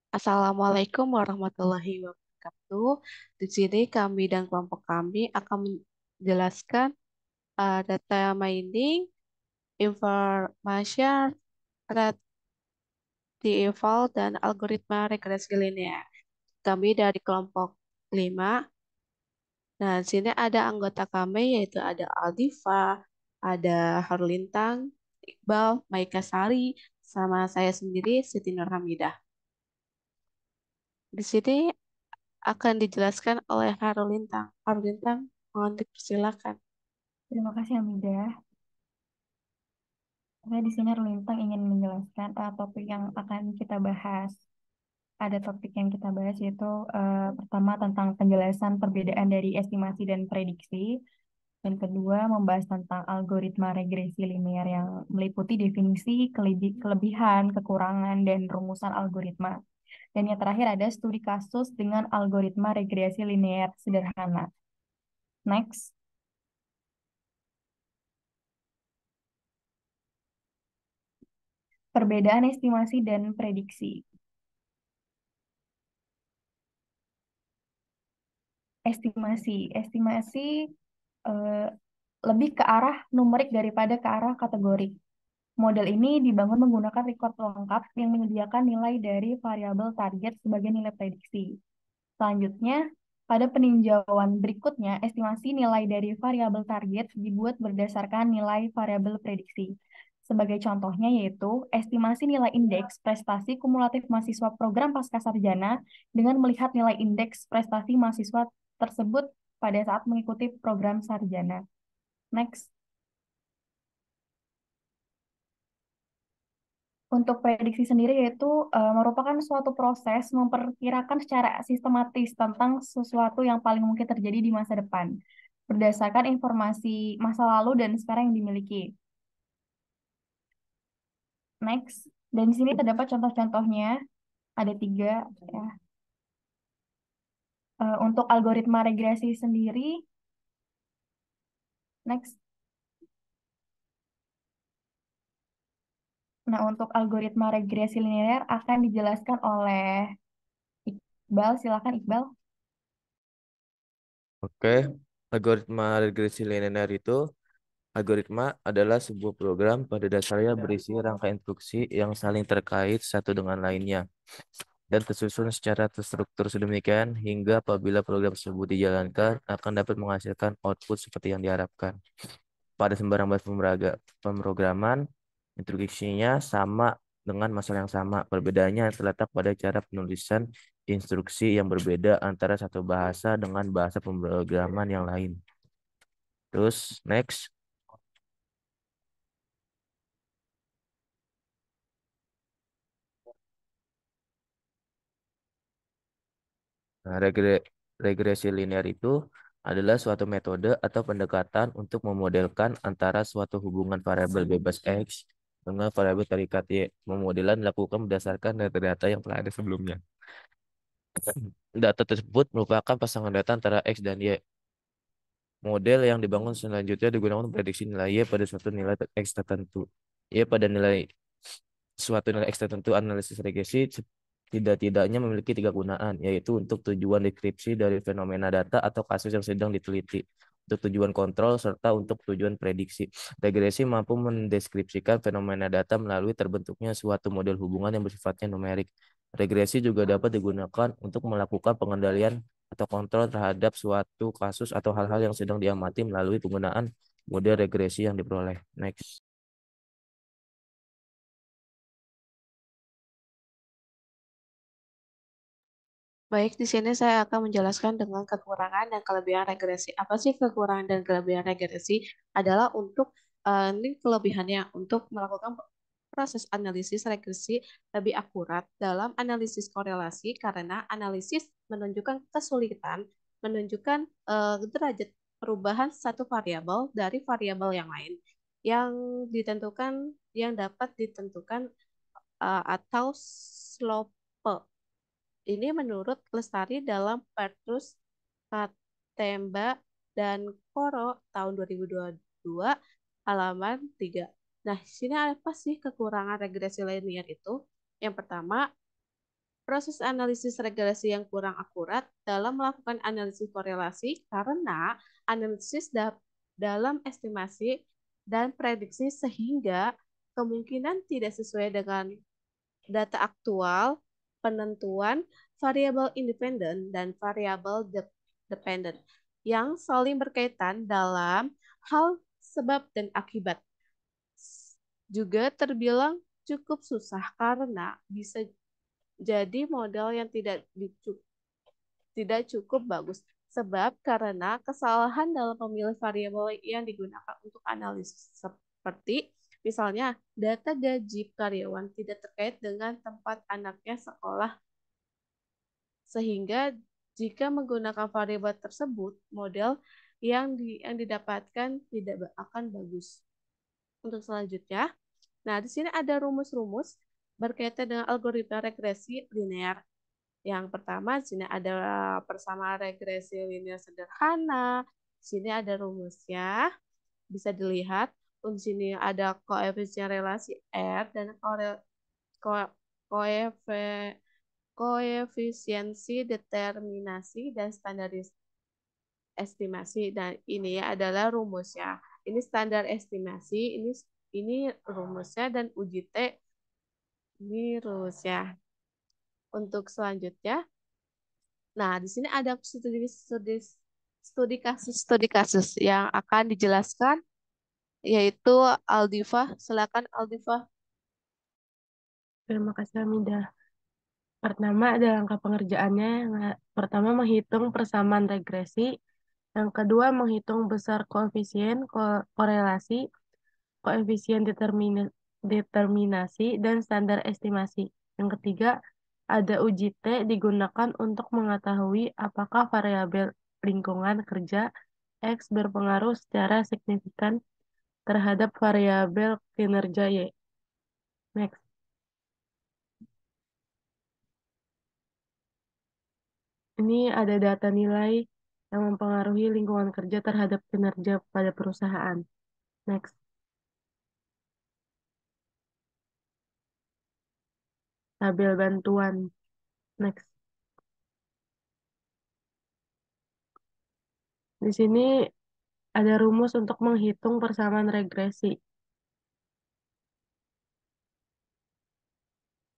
Assalamualaikum warahmatullahi wabarakatuh. Di sini kami dan kelompok kami akan menjelaskan data mining, information, retrieval, dan algoritma regresi linear. Kami dari kelompok 5. Nah, di sini ada anggota kami yaitu ada Aldiva, ada Harlintang, Iqbal, Maika Sari, sama saya sendiri Siti Nurhamidah. Di sini akan dijelaskan oleh Harulintang. Harulintang, mohon dipersilakan. Terima kasih Hamidah. Saya di sini Lintang ingin menjelaskan topik yang akan kita bahas. Ada topik yang kita bahas yaitu pertama tentang penjelasan perbedaan dari estimasi dan prediksi. Dan kedua membahas tentang algoritma regresi linear yang meliputi definisi, kelebihan, kekurangan, dan rumusan algoritma. Dan yang terakhir ada studi kasus dengan algoritma regresi linear sederhana. Next. Perbedaan estimasi dan prediksi. Estimasi eh, lebih ke arah numerik daripada ke arah kategorik. Model ini dibangun menggunakan record lengkap yang menyediakan nilai dari variabel target sebagai nilai prediksi. Selanjutnya, pada peninjauan berikutnya, estimasi nilai dari variabel target dibuat berdasarkan nilai variabel prediksi. Sebagai contohnya yaitu estimasi nilai indeks prestasi kumulatif mahasiswa program pascasarjana dengan melihat nilai indeks prestasi mahasiswa tersebut pada saat mengikuti program sarjana. Next. Untuk prediksi sendiri yaitu merupakan suatu proses memperkirakan secara sistematis tentang sesuatu yang paling mungkin terjadi di masa depan berdasarkan informasi masa lalu dan sekarang yang dimiliki. Next, dan di sini terdapat contoh-contohnya ada tiga ya. Untuk algoritma regresi sendiri, next. Nah, untuk algoritma regresi linear akan dijelaskan oleh Iqbal. Silakan Iqbal. Oke, algoritma regresi linear itu algoritma adalah sebuah program pada dasarnya berisi rangka instruksi yang saling terkait satu dengan lainnya dan tersusun secara terstruktur sedemikian hingga apabila program tersebut dijalankan akan dapat menghasilkan output seperti yang diharapkan. Pada sembarang bahasa pemrograman, instruksinya sama dengan masalah yang sama. Perbedaannya terletak pada cara penulisan instruksi yang berbeda antara satu bahasa dengan bahasa pemrograman yang lain. Terus, next. Nah, regresi linear itu adalah suatu metode atau pendekatan untuk memodelkan antara suatu hubungan variabel bebas X dengan variabel terikat Y. Pemodelan dilakukan berdasarkan data-data yang telah ada sebelumnya. Data tersebut merupakan pasangan data antara X dan Y. Model yang dibangun selanjutnya digunakan untuk prediksi nilai Y pada suatu nilai X tertentu. Y pada nilai suatu nilai X tertentu, analisis regresi tidak-tidaknya memiliki tiga gunaan, yaitu untuk tujuan deskripsi dari fenomena data atau kasus yang sedang diteliti, untuk tujuan kontrol, serta untuk tujuan prediksi. Regresi mampu mendeskripsikan fenomena data melalui terbentuknya suatu model hubungan yang bersifatnya numerik. Regresi juga dapat digunakan untuk melakukan pengendalian atau kontrol terhadap suatu kasus atau hal-hal yang sedang diamati melalui penggunaan model regresi yang diperoleh. Next. Baik, di sini saya akan menjelaskan dengan kekurangan dan kelebihan regresi. Apa sih kekurangan dan kelebihan regresi? Adalah untuk ini kelebihannya untuk melakukan proses analisis regresi lebih akurat dalam analisis korelasi karena analisis menunjukkan kesulitan menunjukkan derajat perubahan satu variabel dari variabel yang lain yang ditentukan yang dapat ditentukan atau slope. Ini menurut Lestari dalam Petrus Katemba dan Koro tahun 2022 halaman 3. Nah, di sini apa sih kekurangan regresi linear itu? Yang pertama, proses analisis regresi yang kurang akurat dalam melakukan analisis korelasi karena analisis dalam estimasi dan prediksi sehingga kemungkinan tidak sesuai dengan data aktual, penentuan variabel independen dan variabel dependent yang saling berkaitan dalam hal sebab dan akibat. Juga terbilang cukup susah karena bisa jadi model yang tidak cukup bagus. Sebab karena kesalahan dalam memilih variabel yang digunakan untuk analisis seperti misalnya data gaji karyawan tidak terkait dengan tempat anaknya sekolah sehingga jika menggunakan variabel tersebut model yang didapatkan tidak akan bagus. Untuk selanjutnya, nah di sini ada rumus-rumus berkaitan dengan algoritma regresi linear. Yang pertama, di sini ada persamaan regresi linear sederhana. Di sini ada rumusnya, bisa dilihat. Di sini ada koefisien relasi R dan koefisiensi determinasi dan standar estimasi. Dan ini adalah rumusnya. Ini standar estimasi, ini rumusnya dan uji T ini rumusnya. Untuk selanjutnya, nah di sini ada studi kasus yang akan dijelaskan yaitu Aldiva. Silakan Aldiva. Terima kasih, Hamidah. Pertama ada langkah pengerjaannya. Pertama menghitung persamaan regresi. Yang kedua menghitung besar koefisien korelasi, koefisien determinasi, dan standar estimasi. Yang ketiga ada uji T digunakan untuk mengetahui apakah variabel lingkungan kerja X berpengaruh secara signifikan terhadap variabel kinerja Y. Next. Ini ada data nilai yang mempengaruhi lingkungan kerja terhadap kinerja pada perusahaan. Next. Tabel bantuan. Next. Di sini ada rumus untuk menghitung persamaan regresi.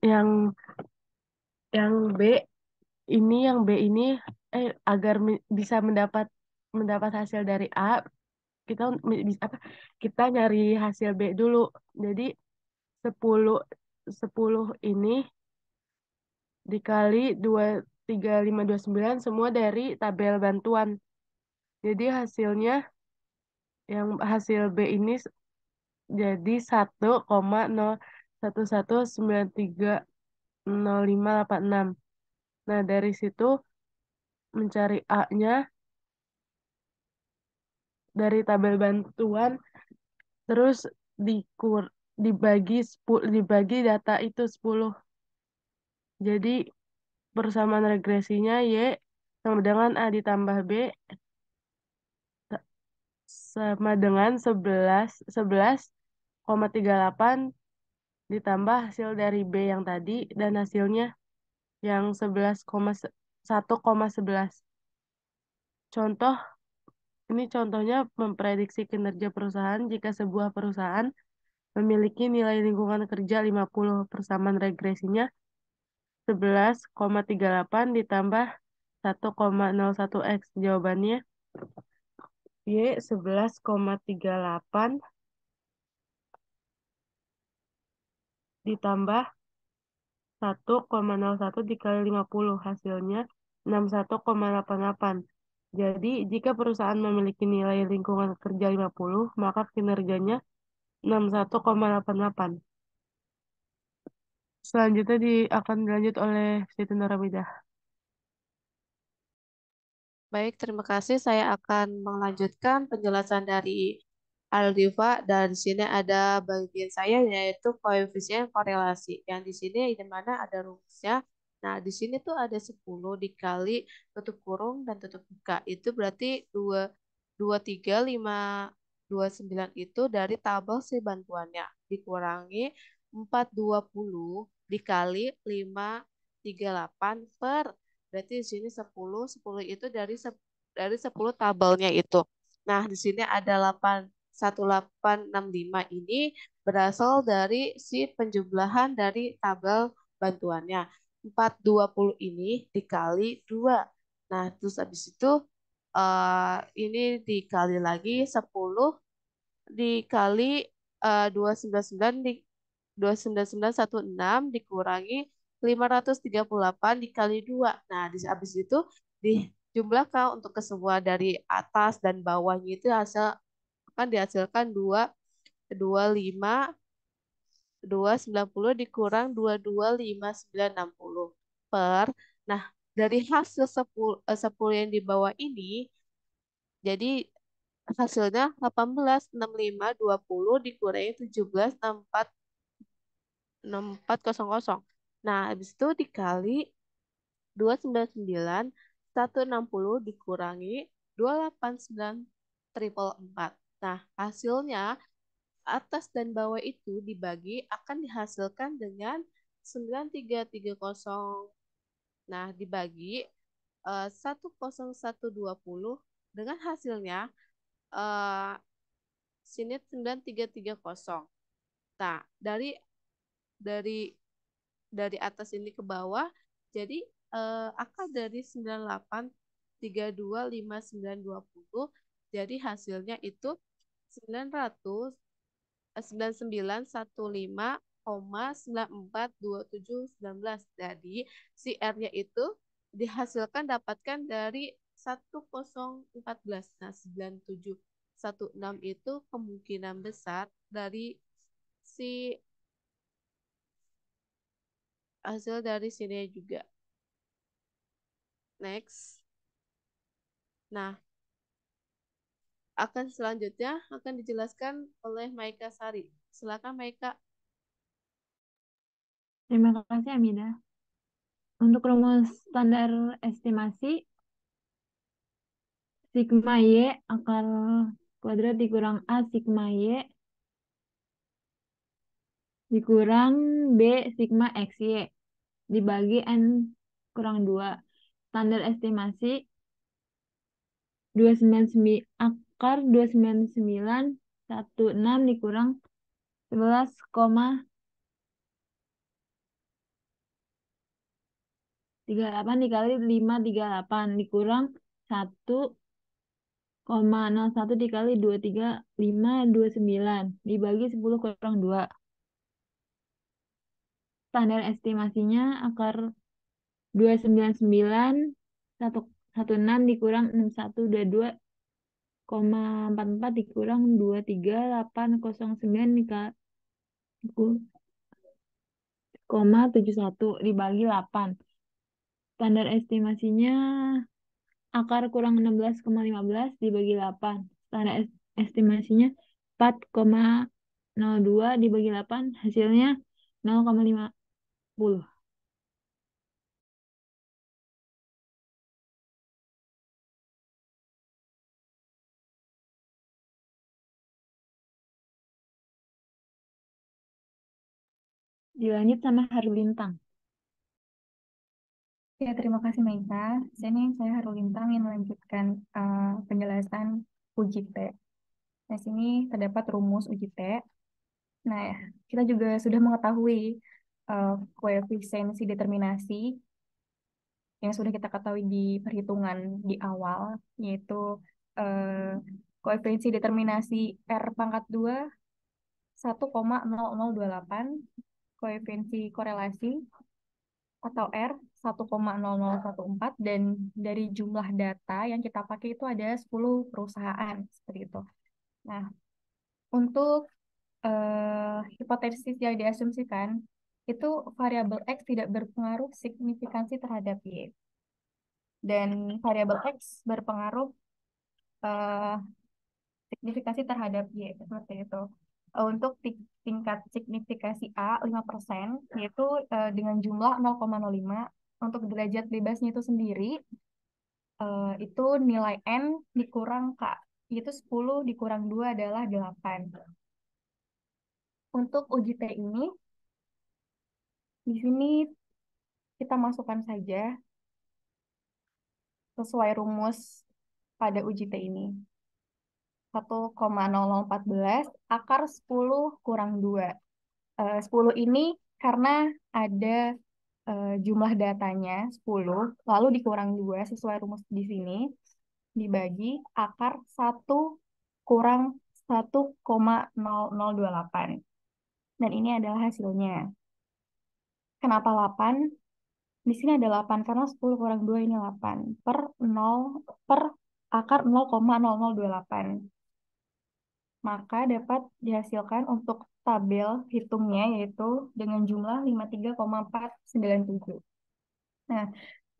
Yang yang B yang B ini agar bisa mendapat hasil dari A, kita bisa kita nyari hasil B dulu. Jadi 10 10 ini dikali 23529 semua dari tabel bantuan. Jadi hasilnya yang hasil B ini jadi 1,0119300586. Nah, dari situ mencari A-nya dari tabel bantuan terus dikur dibagi data itu 10. Jadi persamaan regresinya Y sama dengan A ditambah B sama dengan 11,38 ditambah hasil dari B yang tadi dan hasilnya yang 1,11. Contoh, ini contohnya memprediksi kinerja perusahaan jika sebuah perusahaan memiliki nilai lingkungan kerja 50, persamaan regresinya 11,38 ditambah 1,01x. Jawabannya Y 11,38 ditambah 1,01 dikali 50, hasilnya 61,88. Jadi, jika perusahaan memiliki nilai lingkungan kerja 50, maka kinerjanya 61,88. Selanjutnya akan dilanjut oleh Siti Nurhamidah. Baik, terima kasih. Saya akan melanjutkan penjelasan dari Aldiva dan di sini ada bagian saya yaitu koefisien korelasi. Yang di sini di mana ada rumusnya. Nah, di sini tuh ada 10 dikali tutup kurung dan tutup buka. Itu berarti 23529 itu dari tabel si bantuannya dikurangi 420 dikali 5 38 per, berarti di sini 10, 10 itu dari 10 tabelnya itu. Nah, di sini ada 1865 ini berasal dari si penjumlahan dari tabel bantuannya. 420 ini dikali 2. Nah, terus habis itu ini dikali lagi 10 dikali 299 29916 dikurangi 538 dikali 2. Nah, habis itu dijumlahkan untuk kesemua dari atas dan bawahnya itu akan dihasilkan 290 dikurang 225.960 per. Nah, dari hasil 10 yang di bawah ini jadi hasilnya 186520 dikurangi 176400. Nah, habis itu dikali 299 160 dikurangi 289400. Nah, hasilnya atas dan bawah itu dibagi akan dihasilkan dengan 9330. Nah, dibagi 10120 dengan hasilnya eh, sini 9330. Nah, dari dari atas ini ke bawah jadi akar dari 98325920 jadi hasilnya itu 900 9915,942719. Jadi si R-nya itu dihasilkan dapatkan dari 1014. Nah, 9716 itu kemungkinan besar dari si hasil dari sini juga. Next. Nah, akan selanjutnya akan dijelaskan oleh Maika Sari. Silakan Maika. Terima kasih, Amida. Untuk rumus standar estimasi, sigma Y akar kuadrat dikurang A sigma Y dikurang B sigma XY dibagi N kurang 2. Standar estimasi 299 akar 29916 dikurang 11,38 dikali 538 dikurang 1,01 dikali 23529 dibagi 10 kurang 2. Standar estimasinya akar 29916 dikurang 6122,44 dikurang 23809 koma 71 dibagi 8. Standar estimasinya akar kurang 16,15 dibagi 8. Standar estimasinya 4,02 dibagi 8 hasilnya 0,50. Dilanjut sama Harlintang. Ya, terima kasih Maika. Sini saya Harulintang yang melanjutkan penjelasan uji T. Nah, sini terdapat rumus uji T. Nah, ya, kita juga sudah mengetahui koefisiensi determinasi yang sudah kita ketahui di perhitungan di awal, yaitu koefisiensi determinasi R pangkat 2 1,0028, koefisiensi korelasi atau R 1,0014, dan dari jumlah data yang kita pakai itu ada 10 perusahaan seperti itu. Nah, untuk hipotesis yang diasumsikan itu variabel X tidak berpengaruh signifikansi terhadap Y, dan variabel X berpengaruh eh, signifikasi terhadap Y seperti itu. Untuk tingkat signifikasi A 5%, yaitu dengan jumlah 0,05. Untuk derajat bebasnya itu sendiri itu nilai N dikurang K, yaitu 10 dikurang 2 adalah 8. Untuk uji T ini di sini kita masukkan saja sesuai rumus pada uji T ini. 1,0014 akar 10 kurang 2. 10 ini karena ada jumlah datanya 10, lalu dikurang 2 sesuai rumus di sini, dibagi akar 1 kurang 1,0028. Dan ini adalah hasilnya. Kenapa 8? Di sini ada 8 karena 10 kurang 2 ini 8 per 0 per akar 0,0028. Maka dapat dihasilkan untuk tabel hitungnya yaitu dengan jumlah 53,497. Nah,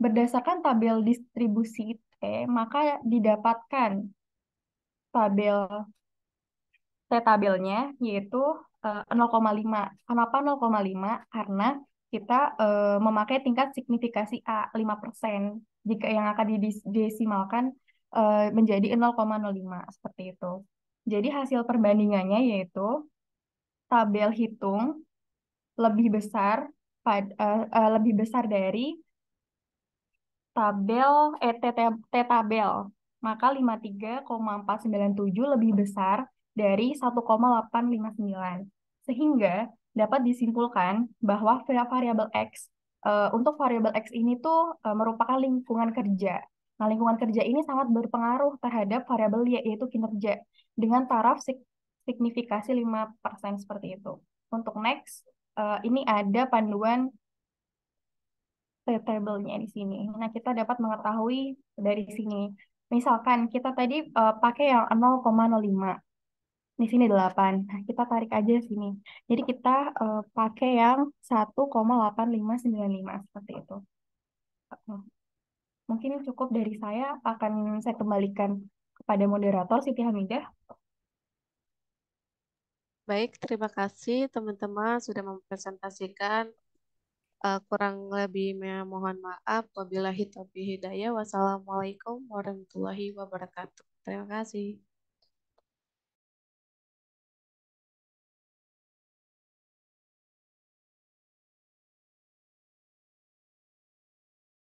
berdasarkan tabel distribusi T, maka didapatkan tabel T-tabelnya yaitu 0,5. Kenapa 0,5? Karena kita memakai tingkat signifikasi A 5%. Jika yang akan didesimalkan menjadi 0,05 seperti itu. Jadi hasil perbandingannya yaitu tabel hitung lebih besar lebih besar dari tabel T-tabel. Maka 53,497 lebih besar dari 1,859. Sehingga dapat disimpulkan bahwa variabel X untuk variabel X ini tuh merupakan lingkungan kerja. Nah, lingkungan kerja ini sangat berpengaruh terhadap variabel Y, yaitu kinerja dengan taraf signifikasi 5% seperti itu. Untuk next, ini ada panduan table-nya di sini. Nah, kita dapat mengetahui dari sini. Misalkan kita tadi pakai yang 0,05. Di sini 8. Nah, kita tarik aja sini. Jadi kita pakai yang 1,8595 seperti itu. Mungkin cukup dari saya. Akan saya kembalikan kepada moderator Siti Hamidah. Baik, terima kasih teman-teman sudah mempresentasikan. Kurang lebihnya mohon maaf. Wabillahi taufiq hidayah. Wassalamualaikum warahmatullahi wabarakatuh. Terima kasih.